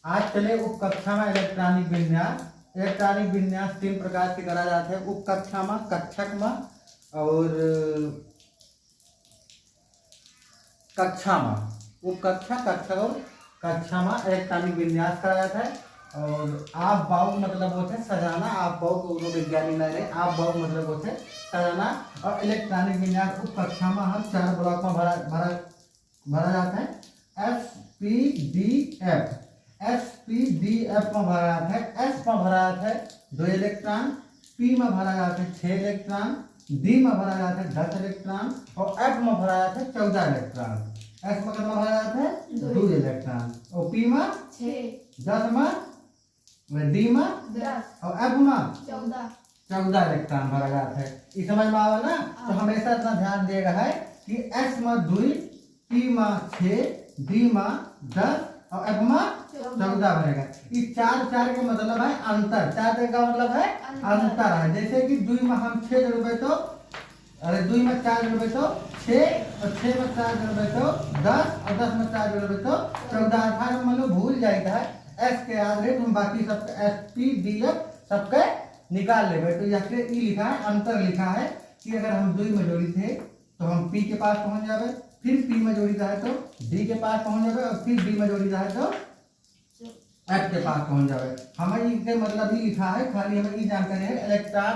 आज चले उप कक्षा में इलेक्ट्रॉनिक विन्यास। इलेक्ट्रॉनिक विन्यास 3 प्रकार के करा जाते हैं, उप कक्षा में, कक्षक में और कक्षा में। उप कक्षा, कक्षक और कक्षा में इलेक्ट्रॉनिक विन्यास करा जाता है। और आप बाऊ मतलब होते हैं सजाना, आप बाऊ को विज्ञानी न रहे, आप बाऊ मतलब होते हैं सजाना। और इलेक्ट्रॉनिक विन्यास उप कक्षा में हम 4 ब्लॉक में भरा जाता है। SPDF में भरा जाता है। S में भरा जाता है 2 इलेक्ट्रॉन, P में भरा जाता है 6 इलेक्ट्रॉन, D में भरा जाता है 10 इलेक्ट्रॉन और F में भरा जाता है 14 इलेक्ट्रॉन। S में कितना भरा जाता है 2 इलेक्ट्रॉन और P में 6, 10 में, D में 10 और F में 14 इलेक्ट्रॉन भरा जाता है। ये समझ में आवा ना? तो हमेशा इतना ध्यान देगा है कि S में 2, P में 6, D में 10 और F में 14 भरेगा। ये 4 के मतलब है अंतर। 4 का मतलब है अंतर है। जैसे कि 2 में हम 6 जोड़बे तो, अरे 2 में 4 जोड़बे तो 6 और 6 में 4 जोड़बे तो 10 और 10 में 4 जोड़बे तो 14। 18 में मतलब भूल जाएगा है। S के आधार हम बाकी सबके SPDF सबके निकाल लेंगे। तो यहाँ पे ई लिखा है, अंतर लिखा है कि अगर हम 2 में जोड़ी थे तो हम P के पास पहुंच जावे, फिर P में जोड़ी रहा है तो D के पास पहुंच जावे और फिर D में जोड़ी रहा है तो F के पास पहुंच जावे। हमें इसके मतलब ही लिखा है, खाली हमें ये जानकारी है इलेक्ट्रॉन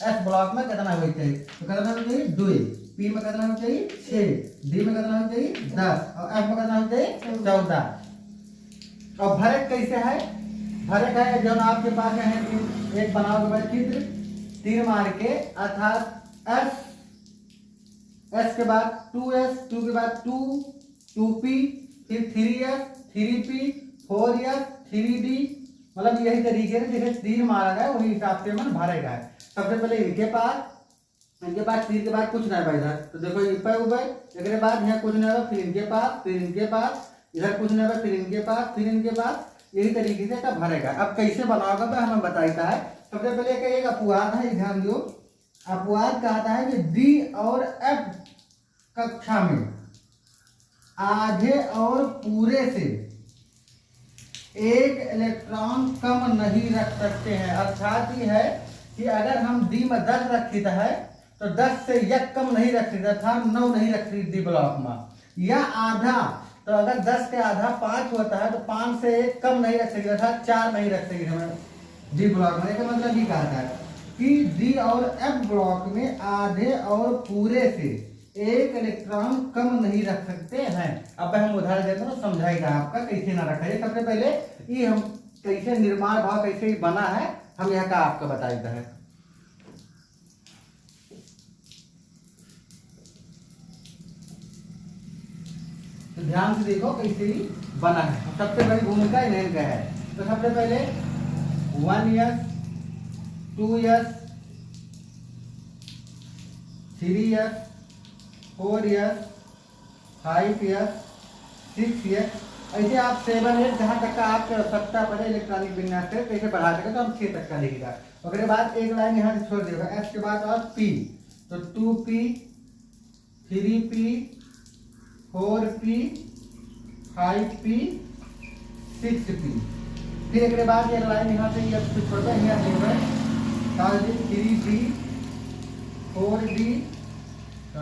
S ब्लॉक में कितना होना चाहिए। तो कितना होना चाहिए 2, P में कितना होना चाहिए 6, D में कितना होना चाहिए 10 और F में कितना होना चाहिए 14। और भरक कैसे है? भरक है जो आपके पास है, एक बनाओगे चित्र, तीर मार के, अर्थात S के बाद 2S, 2 के बाद 2, 2P, फिर 3S, 3P, 4S, 3D, मतलब यही तरीके से जैसे तीर मारा गया वही हिसाब से मन भरेगा। सबसे पहले इनके पास तीर के बाद कुछ नहीं भाई, तो देखो ये पे उबे, इसके बाद यहाँ कुछ नहीं, फिर इनके पास, फिर इनके पास, इधर कुछ नहीं, फिर इनके पास, फिर इनके पास, यही तरीके से का भरेगा। अब कैसे बनाओगे तो हमें बताता है। सबसे पहले एक अपवाद है, ध्यान दो। अपवाद कहता है कि D और F कक्षा में आधे और पूरे से 1 इलेक्ट्रॉन कम नहीं रख सकते हैं। अर्थात ये है कि अगर हम D में 10 रखी है तो 10 से 1 कम नहीं रख सकते, अर्थात 9 नहीं रख सकते D ब्लॉक में। या आधा, तो अगर 10 के आधा 5 होता है तो 5 से 1 कम नहीं रख सकते, अर्थात 4 नहीं रख सकते हमें D ब्लॉक में। इसका मतलब ये कहता है कि D और F ब्लॉक में आधे और पूरे से 1 इलेक्ट्रॉन कम नहीं रख सकते हैं। अब हम उदाहरण देते हैं, समझाएगा आपका कैसे ना रखा है। सबसे पहले ये हम कैसे निर्माण भाव कैसे बना है हम यहाँ का आपका बताएगा है। तो ध्यान से देखो कैसे ही बना है। सबसे बड़ी भूमिका इन्हें का है। तो सबसे पहले 1S, 2S, 3S, 4S, 5S, 6S, ऐसे आप 7, 8 जहाँ तक का आपकी आवश्यकता पड़े इलेक्ट्रॉनिक विन्यास से कैसे बढ़ा सके तो हम 6 तक का लिखेगा। उसके बाद एक लाइन यहाँ से छोड़ देगा। S के बाद और P, तो 2P, 3P, 4P, 5P, 6P। फिर एक बाद एक लाइन यहाँ से छोड़ देगा, यहाँ से 3D, 4D,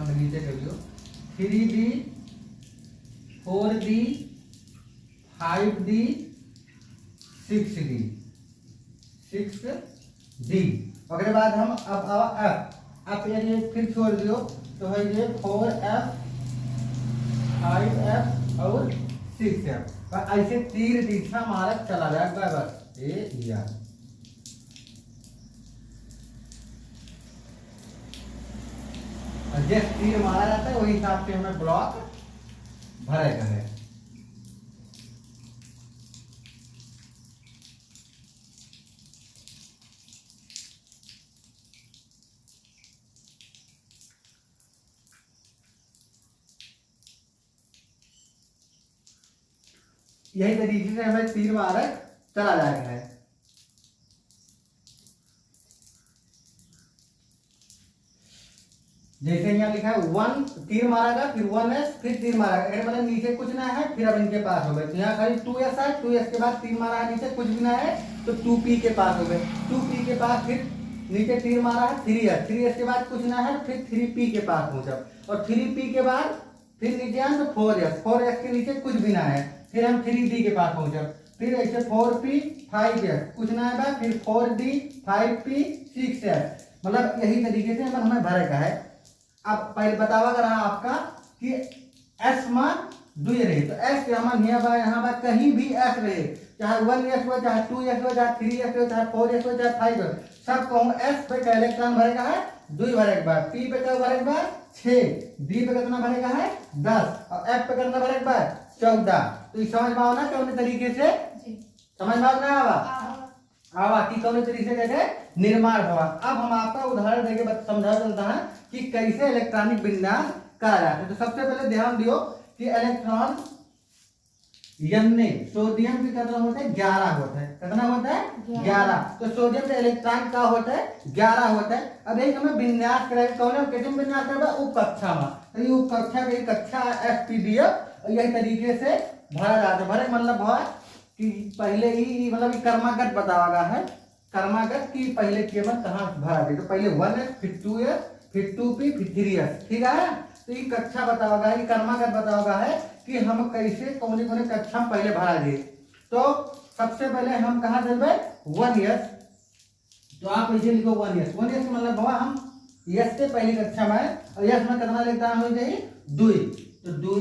नीचे कर लो, 3D, 4D, 5D, 6D, 6D। उसके बाद हम अब F ये फिर छोड़ दियो तो है ये 4F, 5F और 6F। ऐसे तीर दिशा मारक चला जाएगा बस ये यार। जिस तीर मारा जाता है वही हिसाब से हमें ब्लॉक भरेगा है। यही तरीके से हमें तीर मारक चला जाएगा है। जैसे यहाँ लिखा है 1 तीर मारेगा, फिर 1s फिर तीर मारेगा, अगर मतलब नीचे कुछ ना है फिर अब इनके पास हो गए। तो यहाँ खाली 2s है, 2s के बाद तीर मारा है, नीचे कुछ भी ना है तो 2p के पास हो गए। 2p के पास फिर नीचे तीर मारा है 3s, 3s के बाद कुछ ना है फिर 3p के पास पहुंचा, और 3p के बाद फिर नीचे आए तो 4s, 4s के नीचे कुछ भी ना है, फिर हम 3d के पास पहुंचा, फिर ऐसे 4p 5s कुछ ना है, फिर 4d 5p 6s, मतलब यही तरीके से हमें भरे का है। अब पहले बतावा रहा आपका कि एस में दुई रहे, तो एस यहाँ बा कहीं भी एस रहे, चाहे 1s हो, चाहे 2s हो, चाहे 3s हो, चाहे 4s हो, चाहे 5s, सब कहूँ एस पे का इलेक्ट्रॉन भरेगा है 2 भरेगा बा, पी पे का भरेगा 6, डी पे कितना भरेगा है 10, और एफ पे कितना भरेगा 14। तो ये समझ में आओ ना कौन तरीके से, समझ में ना आवा आवा कि कौन तरीके से कैसे निर्माण हुआ। अब हम आपका उदाहरण देके समझा चलता है कि कैसे इलेक्ट्रॉनिक विन्यास करा जाता है। तो सबसे पहले ध्यान दियो कि इलेक्ट्रॉन यन्ने सोडियम की कितना होता है 11 होता है, कितना होता है 11, तो सोडियम का इलेक्ट्रॉन का होता है 11 होता है। अब एक हमें विन्यास कराए कौन है, कैसे विन्यास करबा उप कक्षा में, तो ये उप कक्षा की कक्षा एसपीडीएफ, यही तरीके से भरा जाता है। भरे मतलब हुआ कि पहले ही मतलब कर्मागत बतावा है, कर्मागत की पहले केवल कहाँ भरा दे, तो पहले 1s फिर 2s फिर 2p फिर 3s, ठीक है। तो ये कक्षा बताओगा, ये कर्मागत बताओगा है कि हम कैसे कौन कौन कक्षा में पहले भरा दिए। तो सबसे पहले हम कहाँ चलबे 1s, तो आप ऐसे लिखो 1s, 1s मतलब हुआ हम यस से पहली कक्षा में, और यस में कितना लिखता हो जाए 2, तो 2,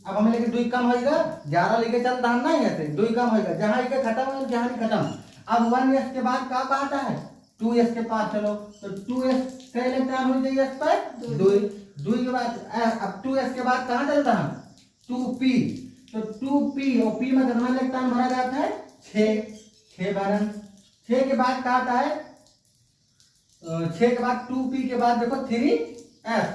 अब हमें लेके 2 कम होगा 11 लेके चलता हम नहीं ऐसे 2 कम होगा, जहाँ एक खत्म हो जहाँ नहीं खत्म। अब 1s के बाद क्या आता है 2s के पास चलो, तो 2s से इलेक्ट्रॉन हो जाए s पर 2, 2 के बाद अब 2s के बाद कहाँ चलता हम 2p, तो 2p और p में कितना इलेक्ट्रॉन भरा जाता है 6 बारन, 6 के बाद क्या आता है 6 के बाद 2p के बाद देखो 3s,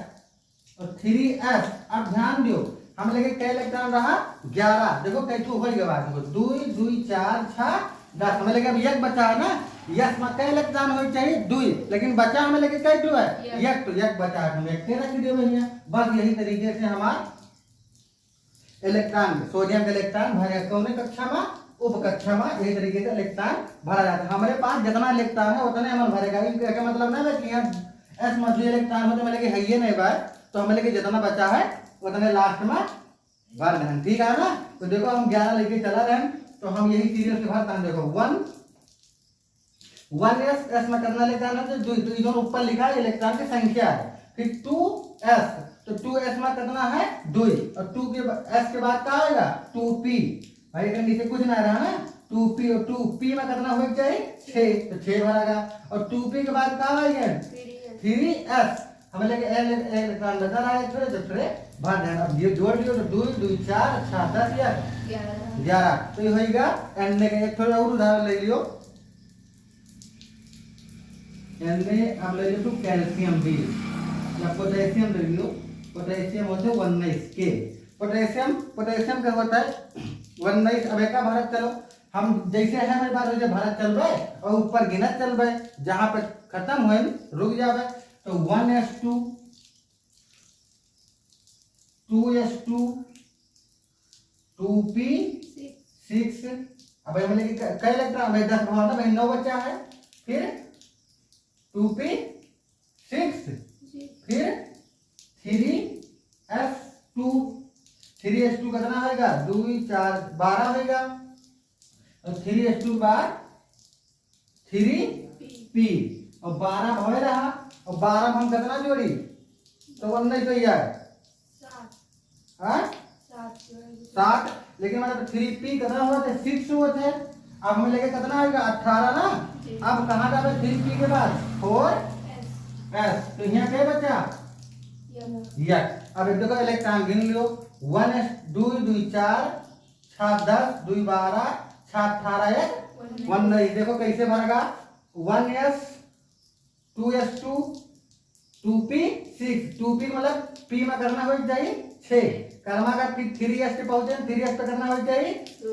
और 3s अब ध्यान दियो हम लेके क्या इलेक्ट्रॉन रहा 11, देखो कैसे हो गया बात, देखो 2 2 4 6 10, हमें लेके अब एक बचा है ना, यस में क्या इलेक्ट्रॉन हो चाहिए 2, लेकिन बचा हमें लेके क्या 2 है एक, तो एक बचा है, हम एक रख दिए भैया। बस यही तरीके से हमारा इलेक्ट्रॉन सोडियम का इलेक्ट्रॉन भरे कौन कक्षा में उप कक्षा में, यही तरीके से इलेक्ट्रॉन भरा जाता है। हमारे पास जितना इलेक्ट्रॉन है उतने हम भरेगा, इसका मतलब ना कि एस में जो इलेक्ट्रॉन हो तो हमें लेके है ही नहीं बार, तो हमें लेके जितना बचा है उतने लास्ट में भर दें, ठीक है ना। तो देखो हम 11 लेके चला रहे हैं, तो हम यही सीरियल से भरते हैं। देखो 1s एस में कितना इलेक्ट्रॉन है तो जो ऊपर लिखा है इलेक्ट्रॉन की संख्या है, फिर 2s, तो 2s में कितना है 2, और 2 के s के बाद क्या आएगा 2p, भाई के नीचे कुछ ना रहा ना 2p, और 2p में कितना हो जाए 6, तो 6 भरेगा, और 2p के बाद क्या आएगा 3s, हमें लेके इलेक्ट्रॉन बचा रहा है थोड़े तो थोड़े भर देना। अब ये जोड़ लियो तो 2 2 4 6 10 या 11, तो ये होगा एन का एक थोड़ा और उदाहरण ले लियो, एन में अब ले लियो तो कैल्शियम भी या पोटेशियम ले लियो, पोटेशियम होते हैं 19 के, पोटेशियम का होता है 19। अब एक भारत चलो हम जैसे है हमारे पास वैसे भारत चल रहे और ऊपर गिनत चल रहे, जहां पे खत्म हुए रुक जावे, तो 1s2 2s2 2p6, अब हमें लेके कई इलेक्ट्रॉन हमें 10 भाव ना भाई 9 बचा है, फिर 2p6 फिर 3s2 कितना होगा 2 4 12 होगा, और 3s2 बाद 3p, और 12 भाव रहा, और 12 हम कितना जोड़ी तो 19 तो यार 7, लेकिन मतलब 3p कितना हुआ था 6 हुआ थे, अब हमें लेके कितना होगा 18 ना। अब कहाँ जावे 3p के बाद 4s, तो यहाँ क्या बचा यस। अब एक देखो इलेक्ट्रॉन गिन लियो 1s 2 2 4 6 10 2 12 6 18 19, देखो कैसे भरेगा 1s 2s2 2p6, 2p मतलब p में करना हो जाए 6, कर्मा का फिर 3s पे पहुंचे 3s पे करना हो जाए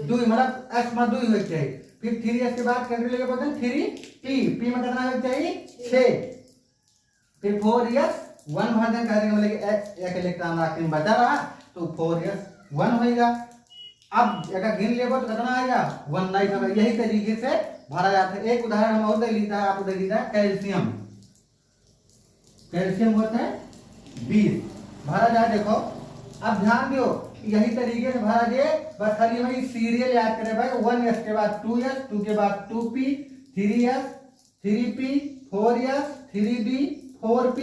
2, मतलब s में 2 हो जाए, फिर 3s के बाद कैंसिल लेके पहुंचे 3p, p में करना हो जाए 6, फिर 4s 1 भर दें कह देंगे मतलब एक इलेक्ट्रॉन आखिर में बचा रहा तो 4s1 होगा। अब एक गिन लेबो तो कितना आएगा 1 नहीं होगा। यही तरीके से भरा जाता है। एक उदाहरण हम और दे लेता है, आपको दे देता है कैल्शियम। कैल्शियम होता है 20 भरा जाए। देखो अब ध्यान दो यही तरीके से भरा जाए, बस खाली हमें सीरियल याद करें भाई। 1s के बाद 2s, 2 के बाद 2p, 3s, 3p, 4s, 3b, 4p,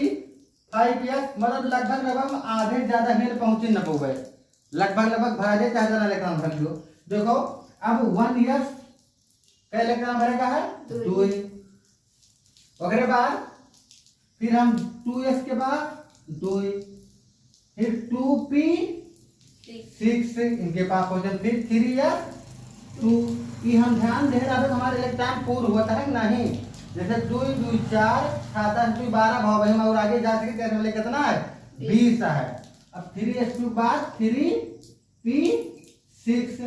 5s, मतलब लगभग लगभग आधे ज्यादा हेल पहुंचे न पो गए। लगभग लगभग भरा जाए चाहे जना इलेक्ट्रॉन भर लो। देखो अब 1s का इलेक्ट्रॉन भरेगा है 2। उसके बाद फिर हम 2s के बाद 2, फिर 2p 6 इनके पास हो जाए, फिर 3s 2। ये हम ध्यान दे रहे हमारे इलेक्ट्रॉन पूर्ण होता है नहीं। जैसे 2 2 4 7 2 12 भाव भाई हम और आगे जा सके कहने वाले कितना है 20 है। अब 3s के बाद 3p 6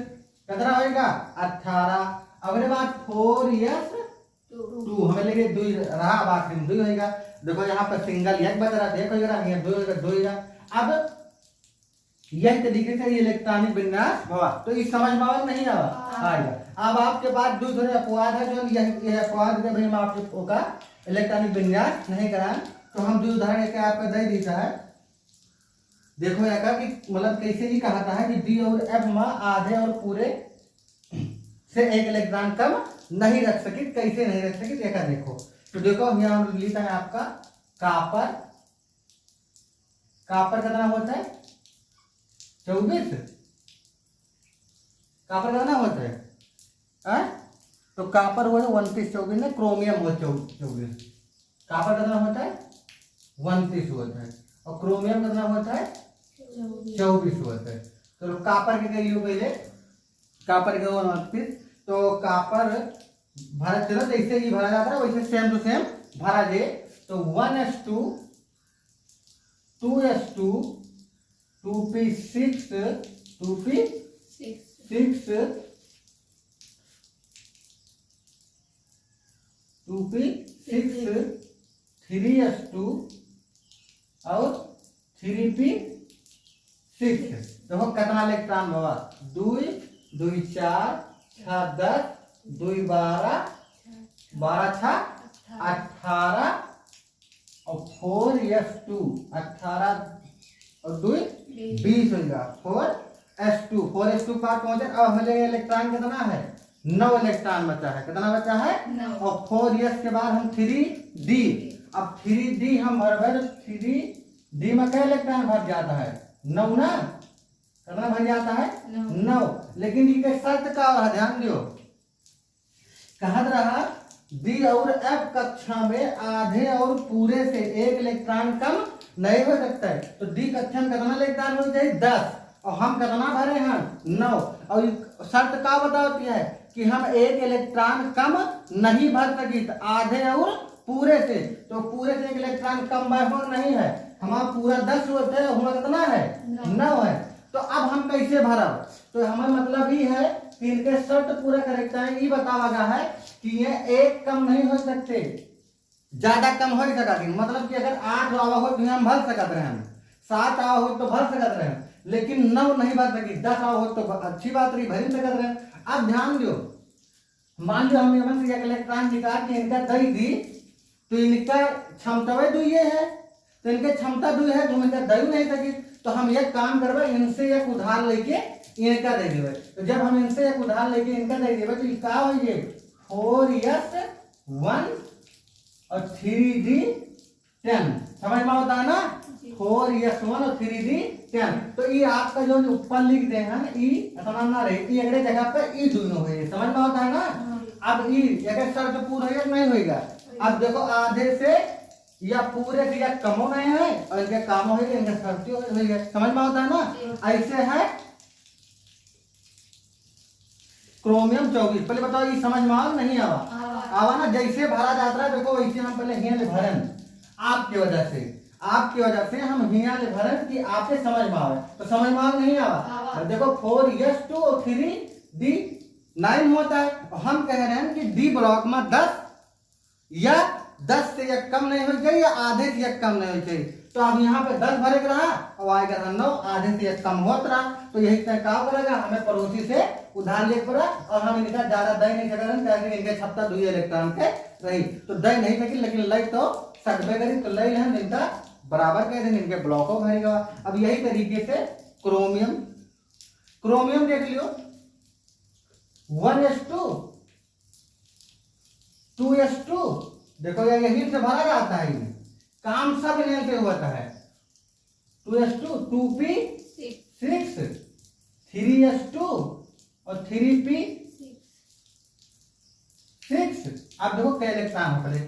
कितना होगा 18। अगले बाद 4s 2 हमें लगे 2 रहा, अब आखिर में 2 होगा। देखो यहाँ पर सिंगल एक बच रहा, देखो यहाँ 2 होगा 2 होगा। अब यह तरीके से ये इलेक्ट्रॉनिक विन्यास हुआ। तो इस समझ में आवा नहीं आएगा। अब आपके पास दूसरे अपवाद है जो यह अपवाद है भाई हम आपको का इलेक्ट्रॉनिक विन्यास नहीं कराएं। तो हम जो उदाहरण एक आपका दे देता है। देखो यहाँ का कि मतलब कैसे ही कहा था कि डी और एफ में आधे और पूरे से एक इलेक्ट्रॉन कम नहीं रख सके। कैसे नहीं रख सके देखा देखो। तो देखो यहाँ हम लिखा है आपका कापर। कापर कितना होता है 24। कापर कितना होता है तो कापर हो 29 24 में क्रोमियम हो 24। कापर कितना होता है 29 होता है और क्रोमियम कितना होता है 24 होता है। तो कापर के कहियो पहले कापर के 29। तो कापर भरा चलो जैसे ही भरा जाता है वैसे सेम टू सेम भरा जाए। तो 1s2 2s2 2p6 2p6 2p6 3s2 और 3p6। देखो कितना इलेक्ट्रॉन बाबा 2 2 4 6 10 2 12 12 6 18 और 4s2 18 और 2 20 होगा 4s2 पार्ट पहुंचे। अब हमें इलेक्ट्रॉन कितना है 9 इलेक्ट्रॉन बचा है। कितना बचा है 9। और 4s के बाद हम 3d। अब 3d हम भर 3d में क्या इलेक्ट्रॉन भर जाता है 9 ना। कितना भर जाता है 9। लेकिन ये शर्त का और ध्यान दो कहा रहा डी और एफ कक्षा में आधे और पूरे से एक इलेक्ट्रॉन कम नहीं हो सकता है। तो डी कक्षा में कितना इलेक्ट्रॉन हो जाए 10 और हम कितना भरे हैं 9। और शर्त क्या बताती है कि हम एक इलेक्ट्रॉन कम नहीं भर सकी आधे और पूरे से। तो पूरे से एक इलेक्ट्रॉन कम नहीं है, हमारा पूरा 10 होता है, हमारा कितना है 9 है। तो अब हम कैसे भरा। तो हमारा मतलब ही है कि इनके शर्त पूरा करेक्ट है। ये बतावा गया है कि ये एक कम नहीं हो सकते, ज्यादा कम हो सका। मतलब कि अगर 8 आवा हो तो हम भर सकते रहे, 7 आवा हो तो भर सकते रहे, लेकिन 9 नहीं भर सकी। 10 आवा हो तो अच्छी बात रही भरी सकते रहे। अब ध्यान दो मान लो हमने एक इलेक्ट्रॉन निकाल के इनका दई दी तो इनका क्षमता 2 ये है, तो इनके क्षमता 2 है तो इनका दई नहीं सकी। तो हम एक काम करबे इनसे एक उधार लेके इनका दे देवे। तो जब हम इनसे एक उधार लेके इनका दे देवे तो क्या हो ये 4s1 और 3d10 समझ में होता है ना 4s1 और 3d10। तो ये आपका जो ऊपर लिख दे हैं ई समझना रहे ई अगले जगह पे ई दोनों है समझ में होता है ना। अब ई अगर शर्त पूरा होगा नहीं होगा। अब देखो आधे से या पूरे से या कम हो गए हैं और इनके काम हो इनके शर्ती हो गए समझ में होता है ना। ऐसे है क्रोमियम 24। पहले बताओ ये समझ में आवा नहीं आवा ना। जैसे भरा जाता है देखो वैसे हम पहले हिया ले भरन आपकी वजह से हम हिया ले भरन कि आपसे समझ में आवे। तो समझ में आवा नहीं आवा। देखो 4s2 और 3d9 होता है। हम कह रहे हैं कि डी ब्लॉक में 10 या 10 से या कम नहीं हो चाहिए या आधे से या कम नहीं हो चाहिए। तो अब यहाँ पे 10 भरे के रहा और आएगा था 9, आधे से 1 कम होता रहा, तो यही तय का करेगा, हमें पड़ोसी से उधार ले पड़ा और हम इनका ज्यादा दे नहीं सकते, इनके छत्ता 2 इलेक्ट्रॉन के रही तो दे नहीं सकी, लेकिन लई तो सकबे करी, तो लई हम इनका बराबर कह देंगे, इनके ब्लॉकों भरेगा। अब यही तरीके से क्रोमियम, क्रोमियम देख लियो 1s2 2s2, देखो यही से भरा जाता है, काम सब इन्हें से होता है। 2s2 2p6 3s2 और 3p6। अब देखो क्या इलेक्ट्रॉन हो पहले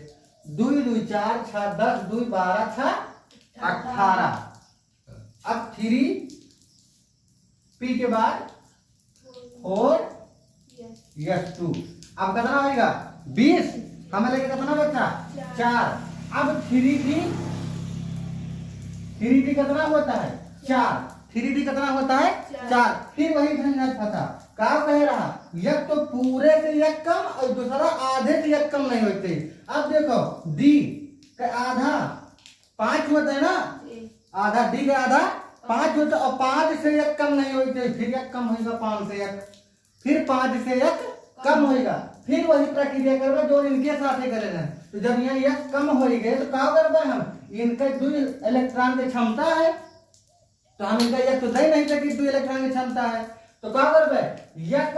2 2 4 6 10 2 12 6 18। अब 3p के बाद 4s2, अब कितना आएगा 20, हमें लेके कितना बचा 4। अब 3d कितना होता है 4, 3d कितना होता है 4। फिर वही झंझट फंसा, क्या कह रहा एक तो पूरे से 1 कम और दूसरा आधे से 1 कम नहीं होते। अब देखो d का आधा 5 होता है ना, आधा d का आधा 5 होता और 5 से 1 कम नहीं होते, फिर 1 कम होगा 5 से 1, फिर 5 से 1 कम होगा, फिर वही प्रक्रिया करबे जो इनके साथ करे हैं। तो जब यहाँ 1 कम हो गए तो क्या करबे हम, इनका 2 इलेक्ट्रॉन की क्षमता है, तो हम इनका 1 तो दे नहीं सके, 2 इलेक्ट्रॉन की क्षमता है, तो क्या करबे 1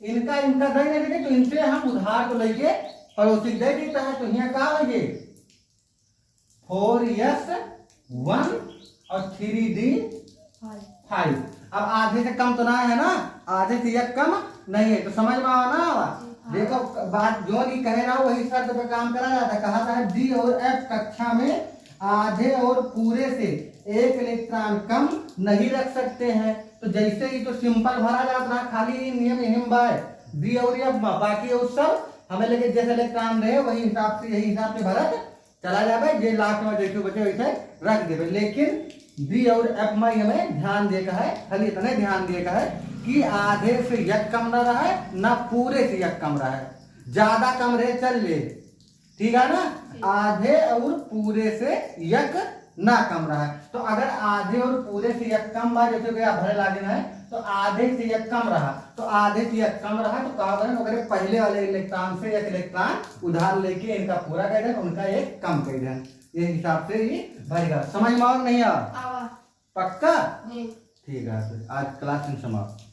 इनका दे नहीं सके, तो इनसे हम उधार को लेके पड़ोसी दे देता है। तो यहाँ क्या होंगे 4s1 और 3d5। अब आधे से कम तो ना है ना, आधे से 1 कम नहीं है, तो समझ में आवा ना आवा। देखो बात जो नहीं कह रहा वही शर्त पे काम करा जाता है। कहा था डी और एफ कक्षा में आधे और पूरे से 1 इलेक्ट्रॉन कम नहीं रख सकते हैं। तो जैसे ही तो सिंपल भरा जाता है, खाली नियम हिम बाय डी और एफ, बाकी उस सब हमें लेके जैसे इलेक्ट्रॉन रहे वही हिसाब से, यही हिसाब से भरत चला जाए, जे लास्ट में देखो बचे वैसे रख देवे। लेकिन डी और एफ में हमें ध्यान देगा है, खाली इतने ध्यान देगा है कि आधे से 1 कम ना रहा है ना पूरे से 1 कम रहा है, ज्यादा कम रहे चल ले, ठीक है ना, आधे और पूरे से 1 ना कम रहा है। तो अगर आधे और पूरे से 1 कम बा, जैसे कि आप भरे लागे है, तो आधे से 1 कम रहा, तो आधे से 1 कम रहा तो कहा करें अगर पहले वाले इलेक्ट्रॉन से 1 इलेक्ट्रॉन उधार लेके इनका पूरा कर दें, उनका 1 कम कर दें, ये हिसाब से ही भरेगा। समझ में और नहीं आ पक्का? ठीक है, आज क्लास समाप्त।